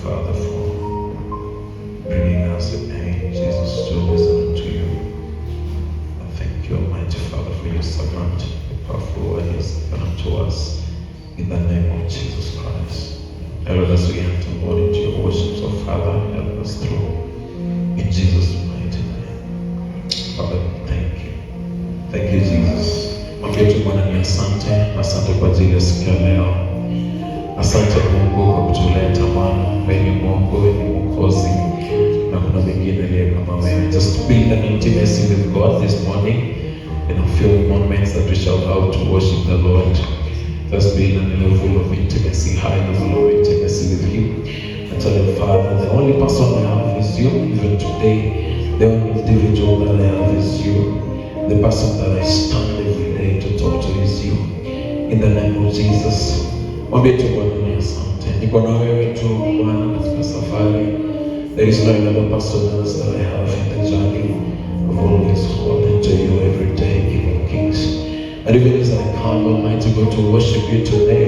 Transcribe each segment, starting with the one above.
Father, for bringing us the pain, Jesus, to listen to you. I thank you, Almighty Father, for your servant, the powerful word you have given unto us. In the name of Jesus Christ. Help us to enter more into your worship, so Father, help us through. In Jesus' mighty name. Father, thank you. Thank you, Jesus. Mwambie tu Bwana ni asante. Asante kwa ajili ya siku ya leo. Asante Mungu kwa kutuleta Bwana. Wewe ni Mungu, wewe ni Mwokozi. Na kuna mwingine aliye kama wewe. Just build an intimacy with God this morning. In a few moments that we shall out to worship the Lord. Just build a level of intimacy, high level of intimacy with you. And tell him, Father, the only person I have is you. Even today, the only individual that I have is you. The person that I stand every day to talk to is you. In the name of Jesus. Mwambie tu Bwana ni asante. Niko na wewe tu Bwana katika safari. There is no other person else that I have in the journey of always calling to you every day, King of Kings. And even as I come, Almighty God, to worship you today,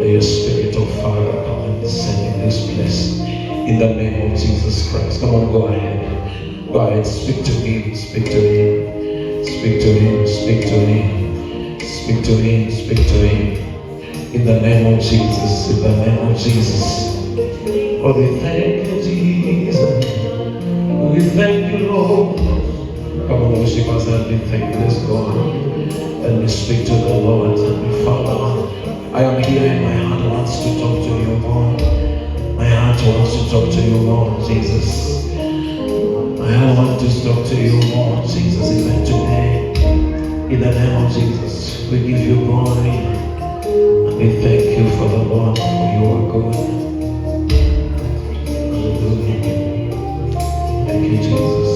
may your Spirit of Father come and descend in this place. In the name of Jesus Christ. Come on, go ahead. Go ahead, speak to him, speak to him, speak to him, speak to him, speak to him, speak to him. In the name of Jesus, in the name of Jesus. Oh, we thank you, Jesus. We thank you, Lord. Come on, worship us and we thank this God. And we speak to the Lord and we Father. I am here and my heart wants to talk to you, Lord. My heart wants to talk to you, Lord Jesus. My heart wants to talk to you, Lord Jesus, even today. In the name of Jesus, we give you glory. And we thank you for the Lord, for you are good. Hallelujah. Thank you, Jesus.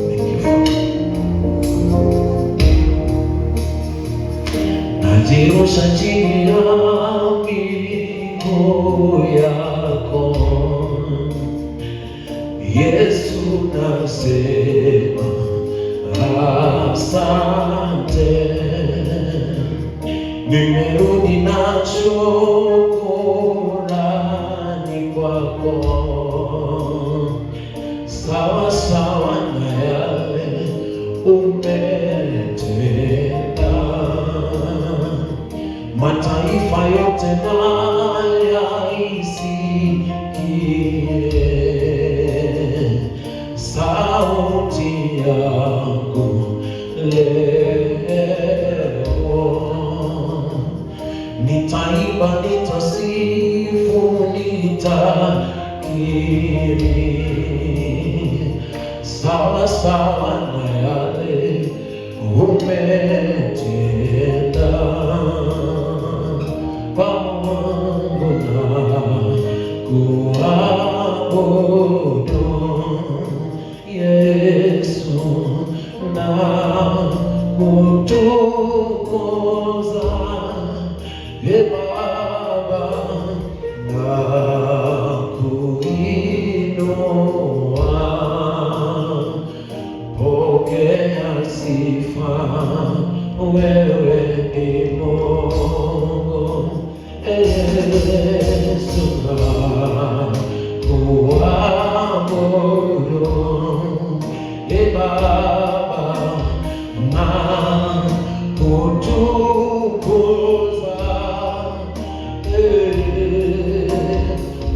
Thank you, Father. Najirusha chini ya miguu yako, Yesu nasema asante. Nimerudi na shukrani kwako, sawa sawa na yale umetenda. Mataifa yote na yaisikie sauti yangu leo. Nitaimba, nitasifu, nitakiri sawa sawa na yale umetenda. Mungu na kuabudu Yesu na kutukuza Baba na kuinua. Pokea sifa, wewe ni Mungu. Yesu na kuabudu Baba na kutukuza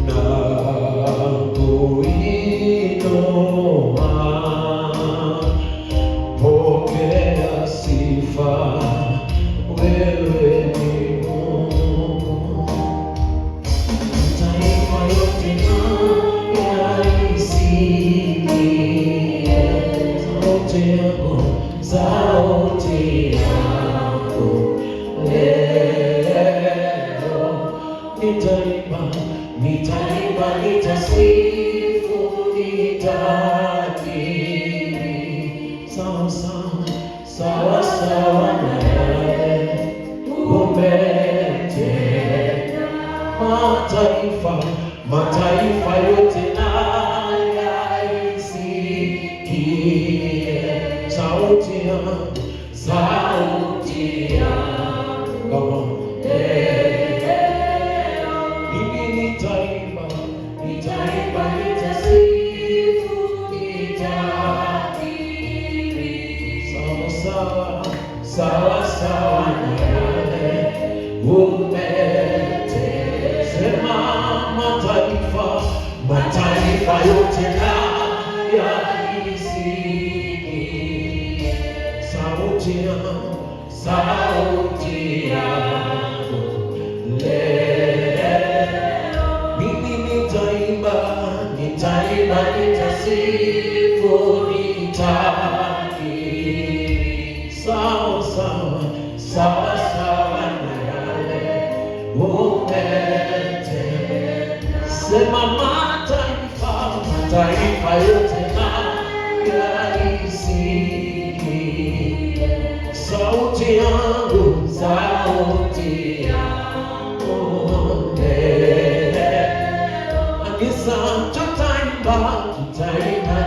na kuinua. Pokea sifa, wewe ni Mungu. Mataifa yote na yaisikie sauti yako, sauti yako leo. Nitaimba, nitaimba, nitasifu, nitakiri sawa sawa, sawa sawa na yale umetenda. Mataifa yote na yaisikie sauti yangu, sauti yangu. Come on. Mimi nitaimba, nitasifu, nitakiri sawa sawa sawa sawa na yale umetenda. Sema mataifa yote na yaisikie sauti yangu, sauti yangu leo. Kanisa tutaimba,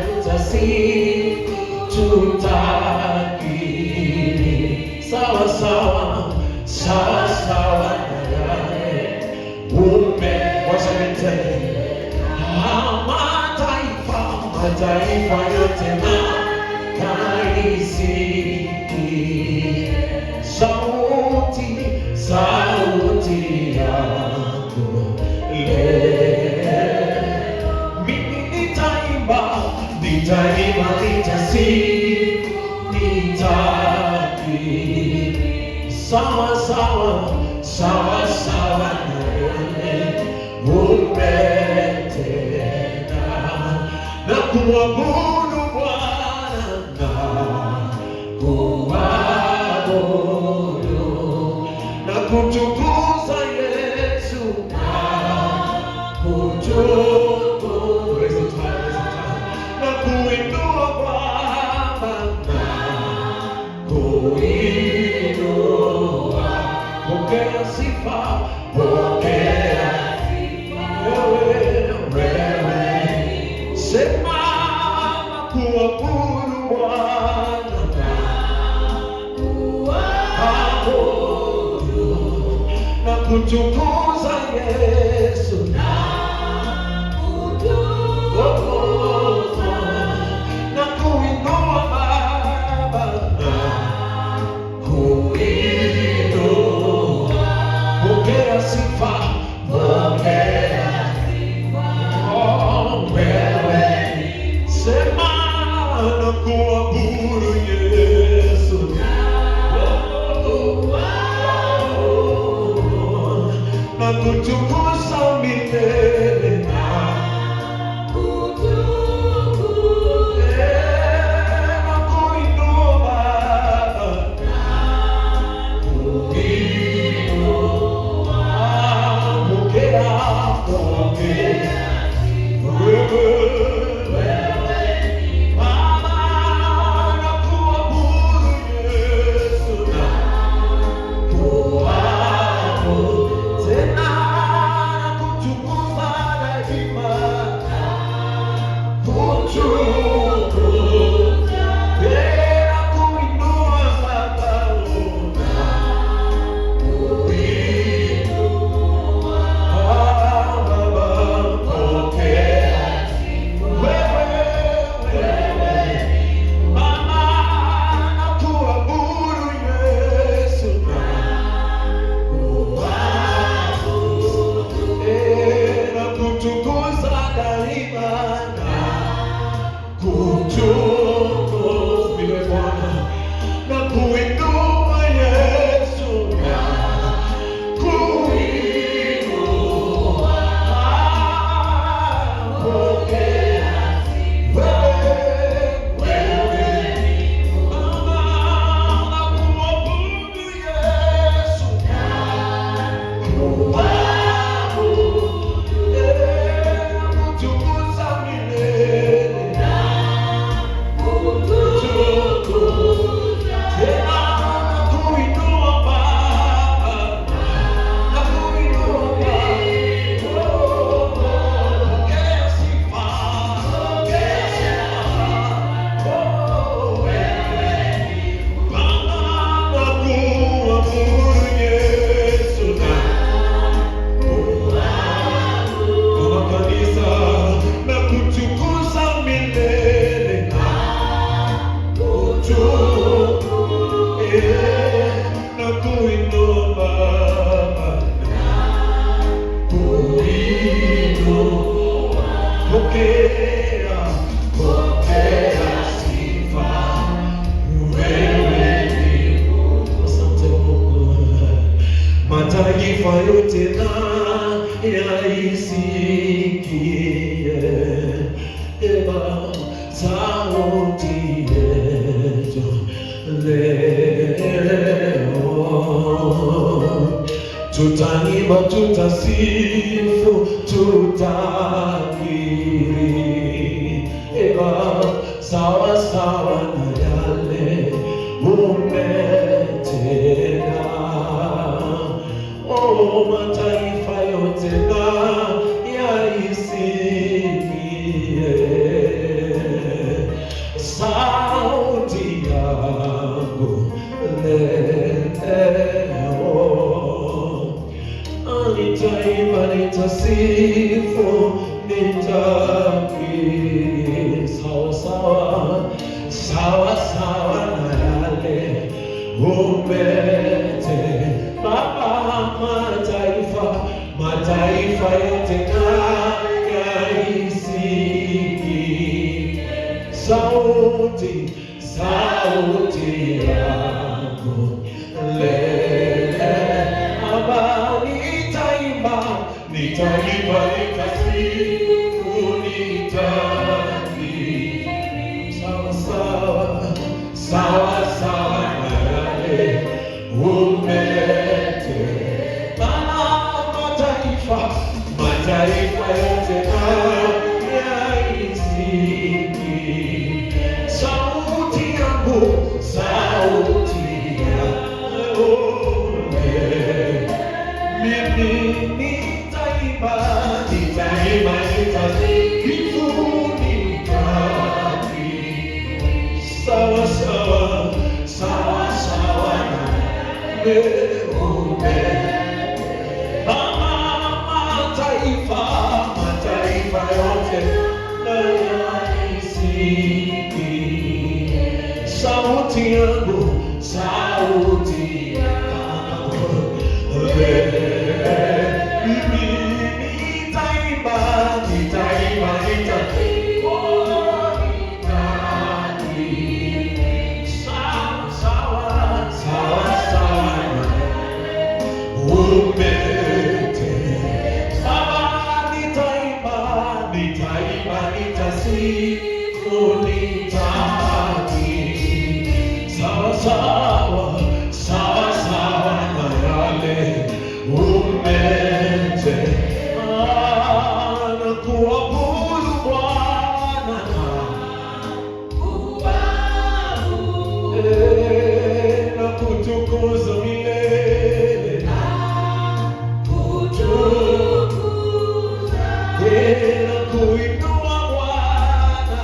tutasifu, tutakiri sawa sawa sawa sawa na yale mataifa yote na yaisikie sauti yangu leo. Mimi nitaimba, nitasifu, nitakiri sawa sawa sawa sawa na yale umetenda, na kumwabudu Bwana, na kuabudu na kutukuza Yesu, na kutukuza na kuinua Baba, na kuinua. Pokea sifa, pokea sifa wewe. Sema kuabudu Bwana, kuabudu na kutukuza Yesu, na kutukuza na kuinua Baba, na kuinua. Pokea sifa, pokea sifa wewe. Sema na kuabudu Yesu, na kutukuza milele, na kuinua Baba, kuinua. Pokea wewe. Mataifa yote na yaisikie, Baba. sauti yetu leo. Tutaimba, tutasifu, tutakiri sawa sawa na yale umetenda. Oh, mataifa yote na yaisikie sauti yangu leo. Nitaimba, nitasifu, nitakiri sawa sawa na yale umetenda. Mataifa yote na yaisikie sauti yangu leo. Nitaimba, nitasifu, nitakiri sawa sawa na yale umetenda. Mataifa yote na yaisikie sauti yangu mimi nitaimba, nitasifu, nitakiri sawa sawa na leo mataifa yote na yaisikie sauti yangu mimi nitaimba, nitakiri sawa umetenda. Nitaimba, nitasifu, nitakiri sawa na yale umetenda. Na kuabudu Bwana, na kutukuza milele, na kuinua Bwana,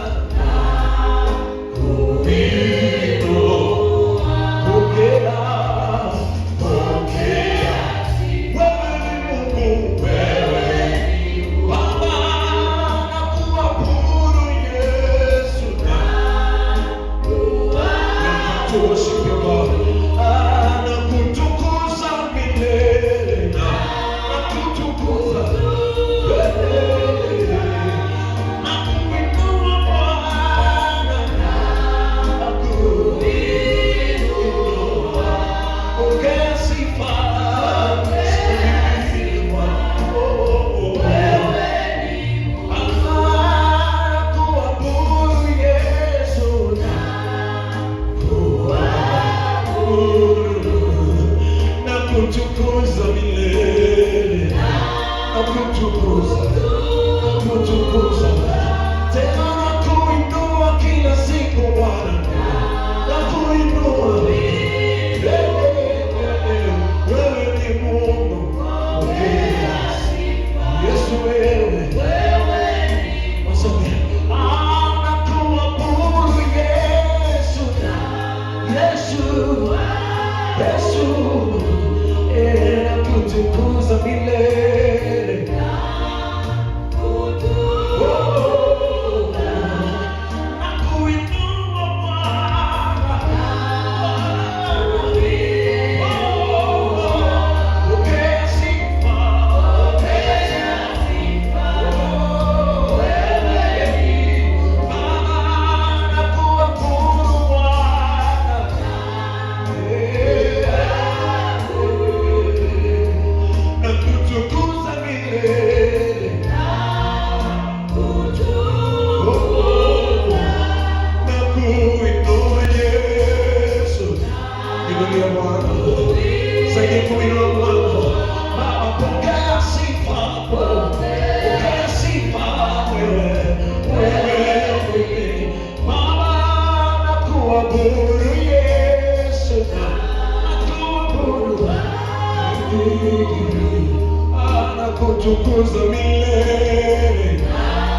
nakutukuza milele,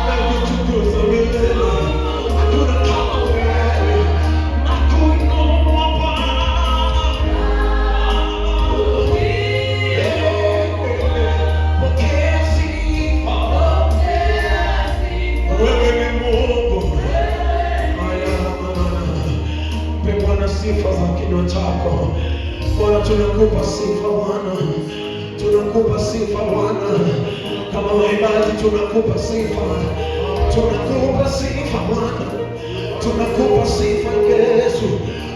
nakutukuza milele. Hakuna kama wewe, nakuinua Bwana. Pokea sifa, wewe ni Mungu. Mpe Bwana sifa za kinywa chako. Bwana, tunakupa sifa Bwana, tunakupa sifa Bwana, kama waimbaji tunakupa sifa, tunakupa sifa Bwana, tunakupa sifa Yesu,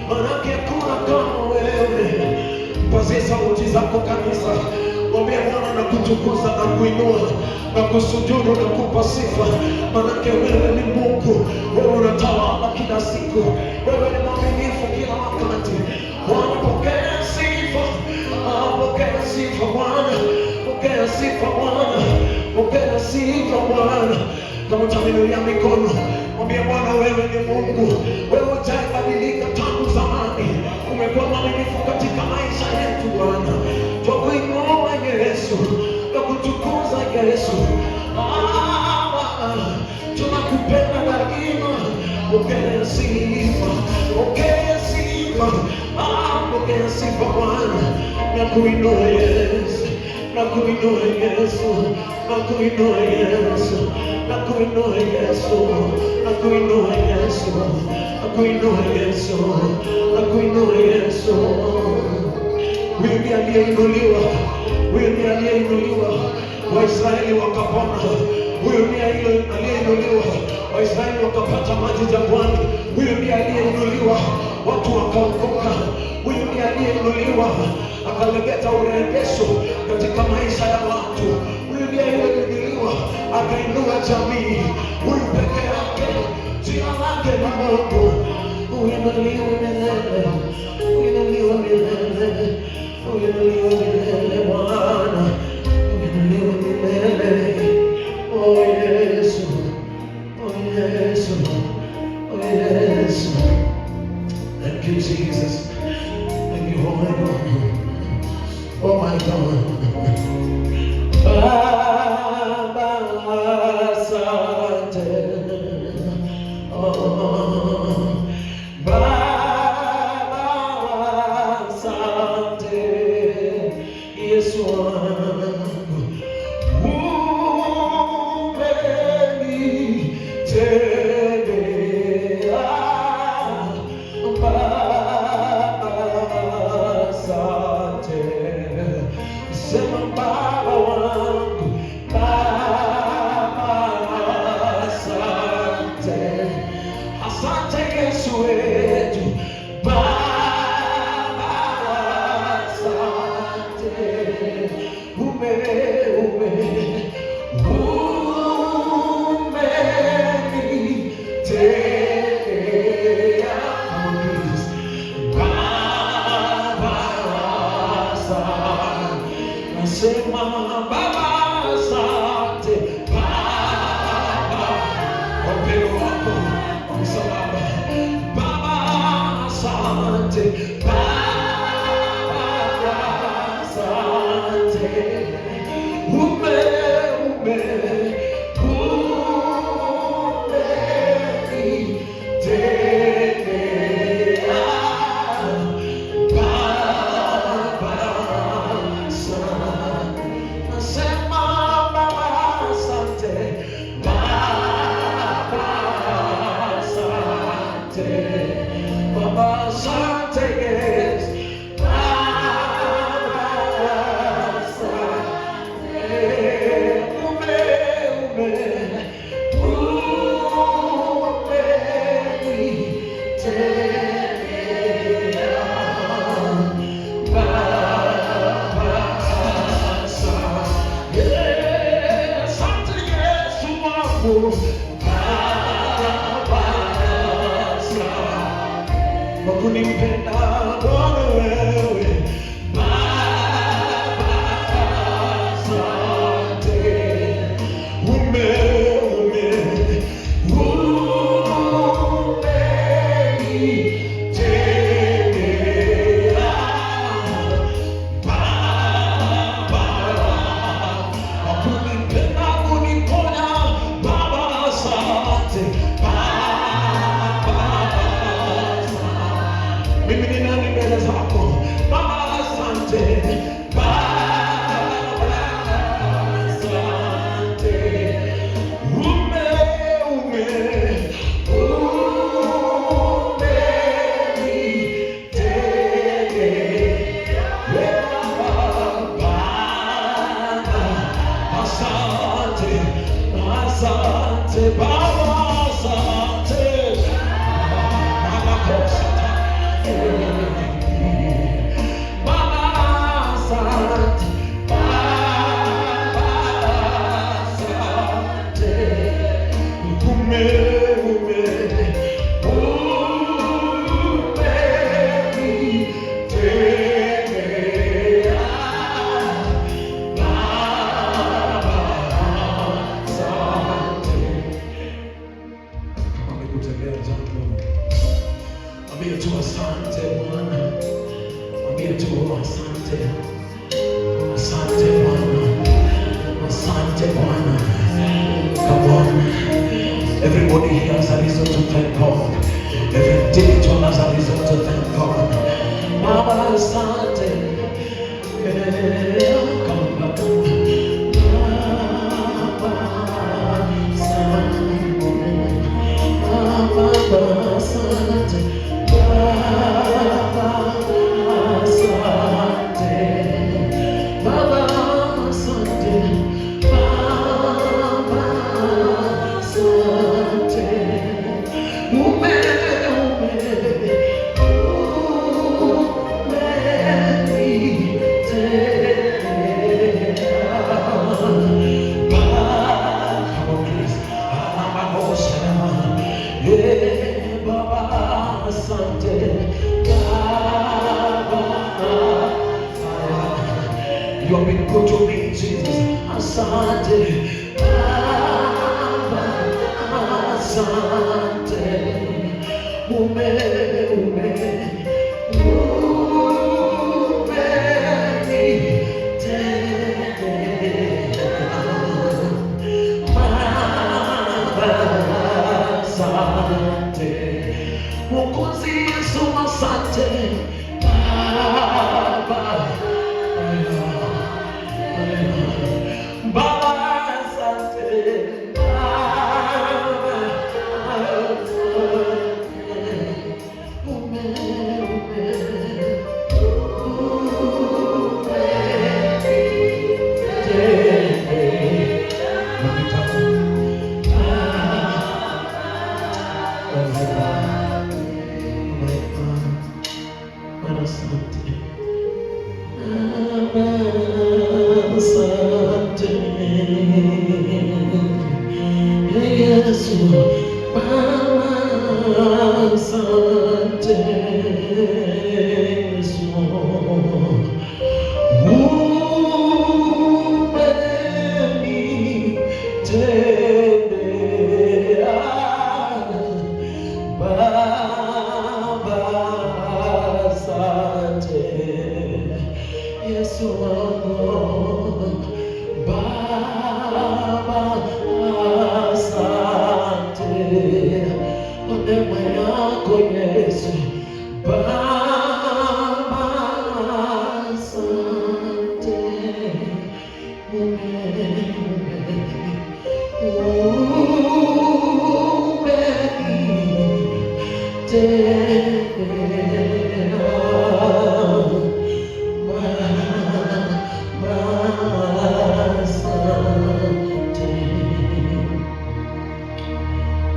manake hakuna kama wewe. Pazie sauti zako kanisa, mwambie Bwana na kutukuza na kuinua na kusujudu na kupa sifa, manake wewe ni Mungu, wewe unatawala kila siku, wewe ni mwaminifu kila wakati. Bwana, pokea sifa, pokea sifa Bwana, pokea sifa Bwana, pokea sifa Bwana. Kama utaminulia mikono, mwambie Bwana wewe ni Mungu, wewe hujabadilika tangu zamani, umekuwa mwaminifu katika maisha yetu Bwana. Twakuinua Yesu, twakutukuza Yesu, tunakupenda daima. Pokea sifa, pokea sifa, pokea sifa Bwana. Nakuinua Yesu, nakuinua Yesu, nakuinua Yesu, nakuinua Yesu, nakuinua Yesu, nakuinua Yesu, nakuinua Yesu. Huyu ndiye aliyeinuliwa, huyu ndiye aliyeinuliwa, Waisraeli wakapona. Huyu ndiye aliyeinuliwa, Waisraeli wakapata maji jangwani. Huyu ndiye aliyeinuliwa, watu wakaokoka. Huyu ndiye aliyeinuliwa, akaleta urejesho katika maisha ya watu. Huyu ndiye aliyeinuliwa, akainua jamii. Huyu peke yake, jina lake ni Mungu. Uinuliwe milele, uinuliwe milele, uinuliwe milele Bwana, uinuliwe milele. Oh Yesu, oh Yesu, oh Yesu. Thank you Jesus, thank you Holy God. Oh my God. Baba asante, oh Baba asante, Yesu wangu. You have been good to me, Jesus. Asante Baba, asante. Mwokozi Yesu, asante Baba, Baba, asante Baba,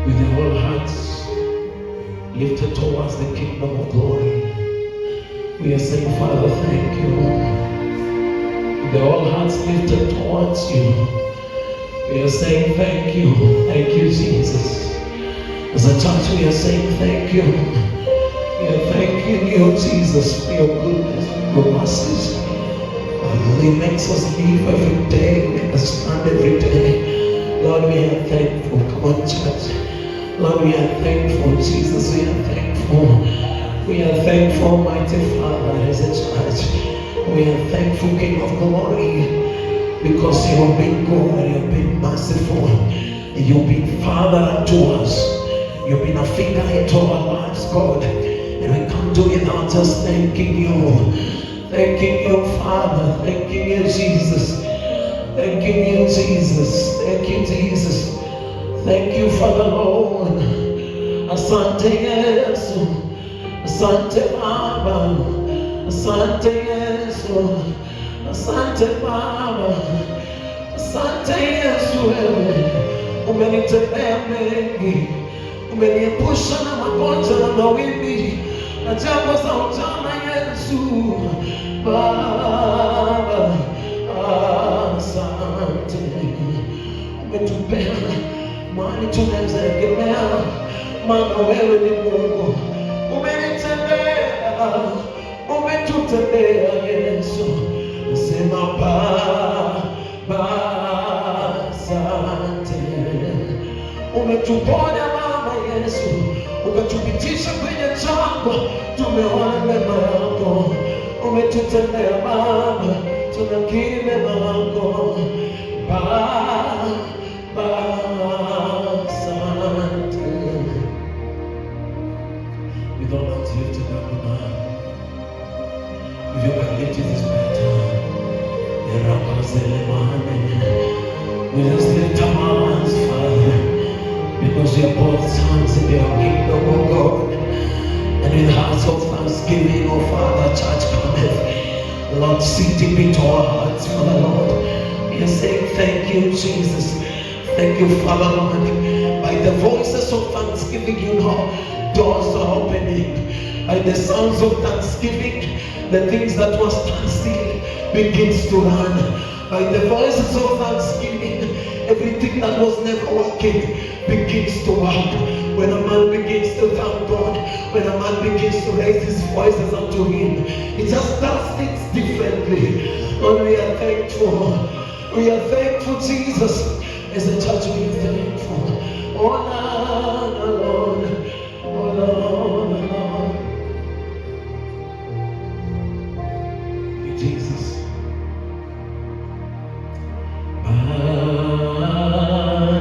With your whole hearts lifted towards the kingdom of glory, we are saying, Father, thank you. With all hearts lifted towards you, we are saying, thank you. Thank you, Jesus. As a church, we are saying, thank you. We are thanking you, Jesus, for your goodness, your mercies. He makes us live every day, make us stand every day. Lord, we are thankful. Come on, church. Lord, we are thankful, Jesus. We are thankful. We are thankful, mighty Father, as a church. We are thankful, King of glory, because you have been good, you have been merciful, you've been Father unto us, you've been a figure into our lives, God. And we can't do without just thanking you. Thanking you, Father. Thanking you, Jesus. Thanking you, Jesus. Thank you, Jesus. Thank you, Father Lord. Asante Yesu. Asante Baba. Asante Yesu. Asante Baba. Asante Yesu. Umenitendea mengi. Umeniepusha na magonjwa na mawimbi na jambo za ujana, Yesu. Baba, asante. Umetupea mahali tunaweza egemea, maana wewe ni Mungu. Umenitendea, umetutendea, Yesu. Nasema Baba, asante. Umetuponya mama Yesu, ukatupitisha kwenye jangwa, tumeona mema yako. Umetutendea Baba, tunakiri mema yako. Baba, asante. With all hands lifted up, if you can lift it this better. We just lift our hands, Father, because we are both sons in your kingdom, oh God. And with hearts of thanksgiving, oh Father, church cometh. Lord, see deep into our hearts, Father Lord. We are saying thank you, Jesus. Thank you, Father Lord. By the voices of thanksgiving, you know, doors are opening. By the sounds of thanksgiving, the things that was standstill begins to run. By the voices of thanksgiving, everything that was never working begins to work. When a man begins to thank God, when a man begins to raise his voices unto him, it just does things differently. Lord, we are thankful. We are thankful, Jesus. As a church, we are thankful. Oh Lord, oh Lord, oh Lord. Jesus.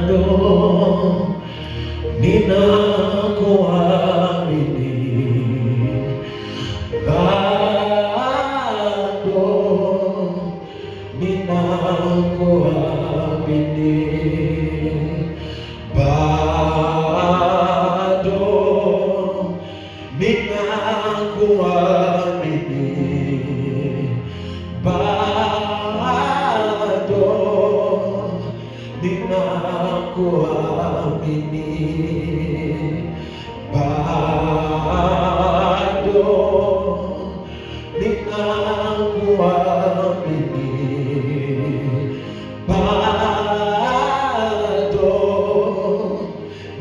Bado ninakuamini, bado ninakuamini, bado ninakuamini, bado ninakuamini, bado ninakuamini, bado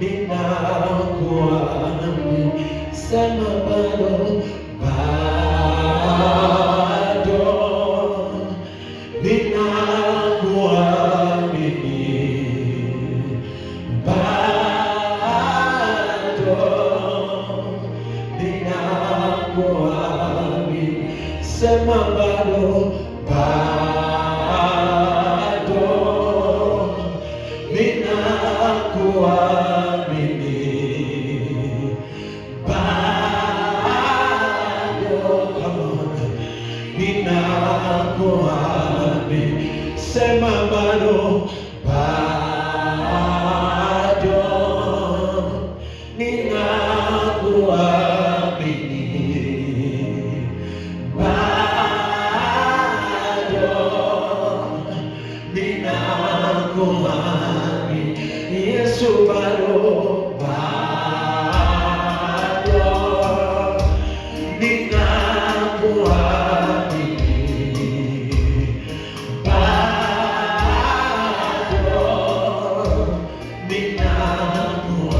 ninakuamini. Sema bado, bado ninakuamini, bado ninakuamini. Sema bado, bado ninakuamini, bado, come on, ninakuamini. Sema bado, bado ninakuamini, bado ninakuamini. Yesu bado, bado ninakuamini, bado ninakuamini.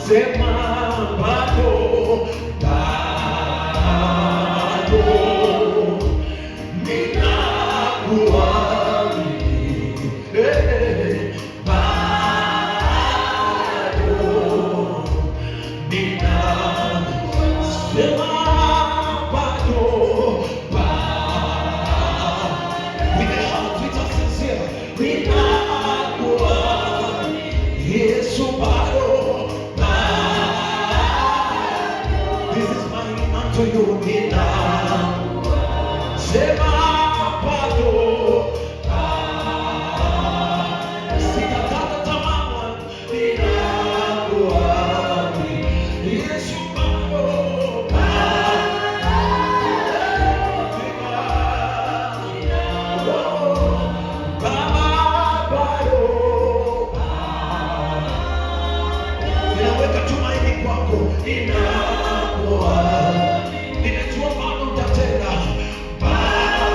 Sema bado, bado ninakuamini, bado ninakuamini. Sema bado, with a heart which is sincere, ninakuamini. Yesu bado, this is my iman to you, ninakuamini. Sema bado, sitakata tamaa, ninakuamini. Yesu bado, ninaweka tumaini kwako, ninakuamini. Ninajua bado utatenda, bado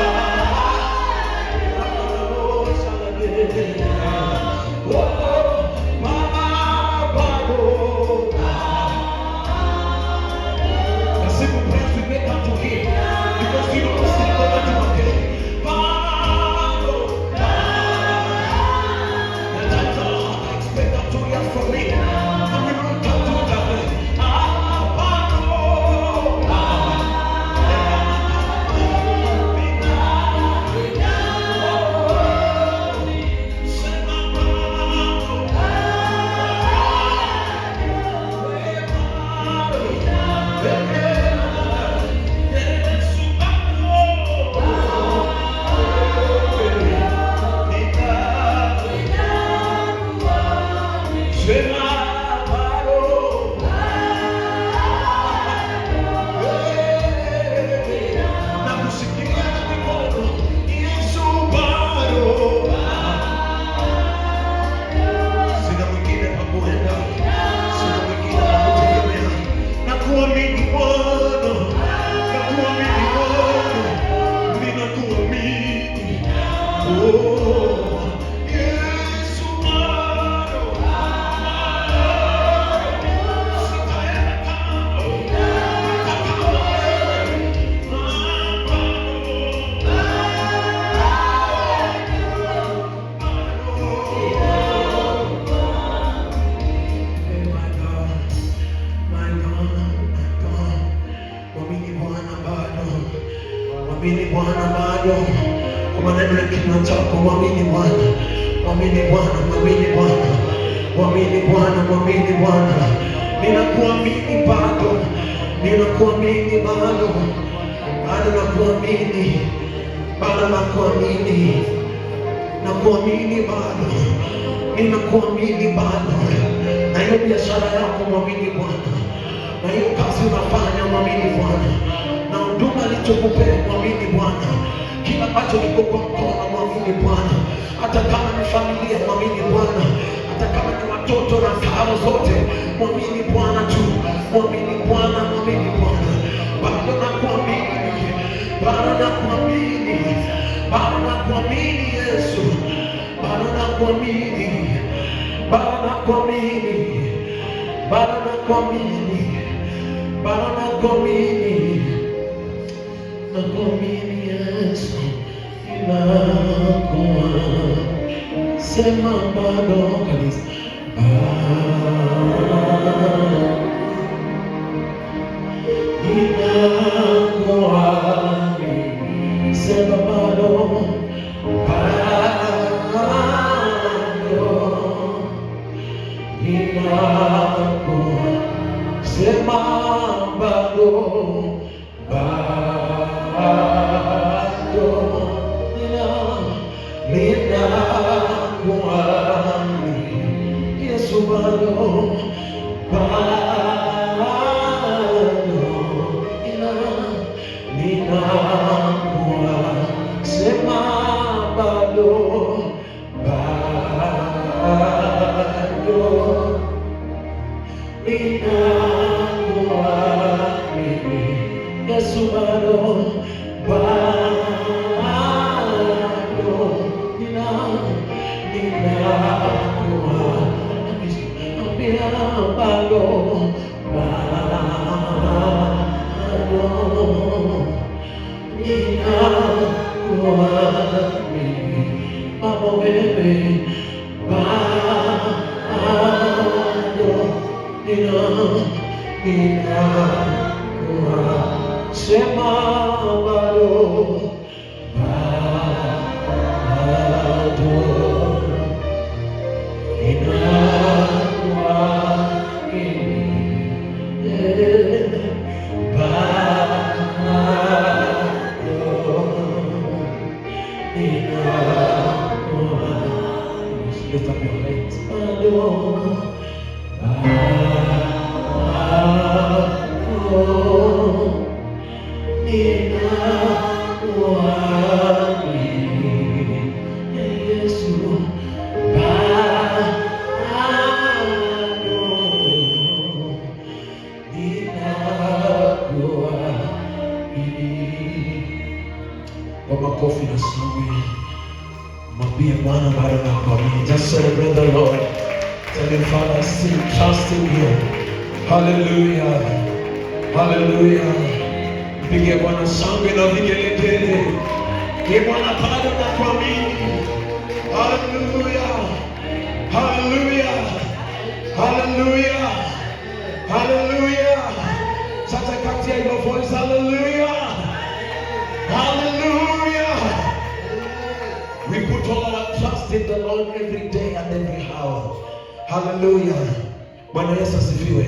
maneno ya kinywa chako. Mwamini Bwana, mwamini Bwana, mwamini Bwana, mwamini Bwana, mwamini Bwana. Ninakuamini bado, ninakuamini bado, bado nakuamini, bado nakuamini, nakuamini bado, ninakuamini bado. Na hiyo biashara yako mwamini Bwana, na hiyo kazi unafanya mwamini Bwana, na huduma alichokupea mwamini Bwana, kila ambacho kiko kwa mkono mwamini Bwana, hata kama ni familia mwamini Bwana, hata kama ni watoto na karo zote mwamini Bwana tu, mwamini Bwana, mwamini Bwana. Bado nakuamini, bado nakuamini, bado nakuamini Yesu, bado nakuamini, bado nakuamini, bado nakuamini, bado nakuamini, nakuamini Yesu, ninakuamini. Sema bado kabisa, ninakuamini. Sema bado, sema bado, ninakuamini. Yesu bado, ninakuamini. Sema bado, ninakuamini. Yesu bado, Baba wewe bado, sema bado, lift up your hands. Kwa makofi na shangwe, mwambie Bwana bado nakuamini. Just celebrate the Lord. Tell him, Father, I still trust in you. Hallelujah, hallelujah. Mpige Bwana shangwe na vigelegele. Bwana bado nakuamini. Hallelujah, hallelujah, hallelujah, hallelujah. Sasa kati ya your voice, hallelujah, hallelujah. We put all our trust in the Lord every day and every hour. Hallelujah. Bwana Yesu asifiwe.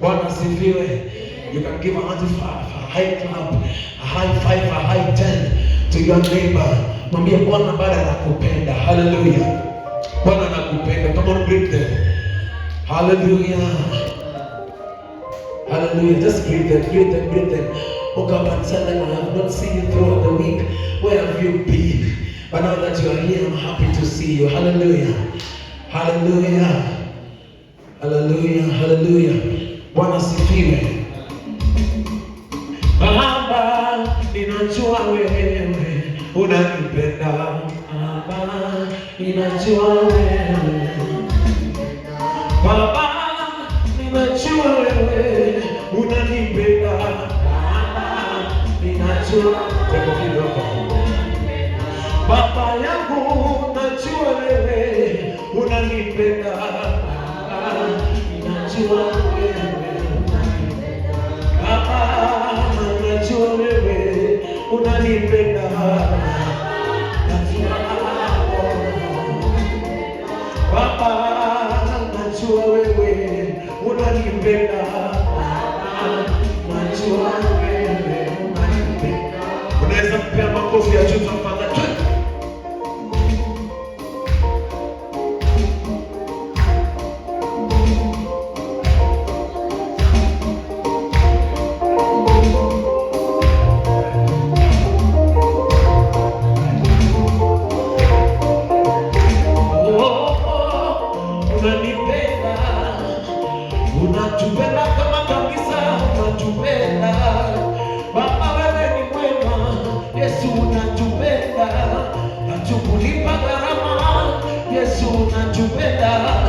Bwana asifiwe. You can give a high five, a high clap, a high five, a high 10 to your neighbor. Mwambie Bwana bado anakupenda. Hallelujah. Bwana anakupenda. Come on, greet them. Hallelujah. Hallelujah. Just greet them, greet them, greet them. Walk up and tell them, I have not seen you throughout the week. Where have you been? But now that you are here, I'm happy to see you. Hallelujah. Hallelujah. Hallelujah. Hallelujah. Bwana asifiwe. Baba, ninajua wewe unanipenda. Baba, ninajua wewe. Baba, ninajua wewe unanipenda. Baba, ninajua Baba yangu, najua wewe unanipenda. Najua wewe Baba, najua wewe unanipenda. unanipenda, najua wewe unanipenda. Unaweza kupea makofi ya juu tafadhali? Unanipenda, unatupenda kama kabisa, unatupenda Baba, wewe ni mwema. Yesu unatupenda, hatukulipa gharama. Yesu unatupenda.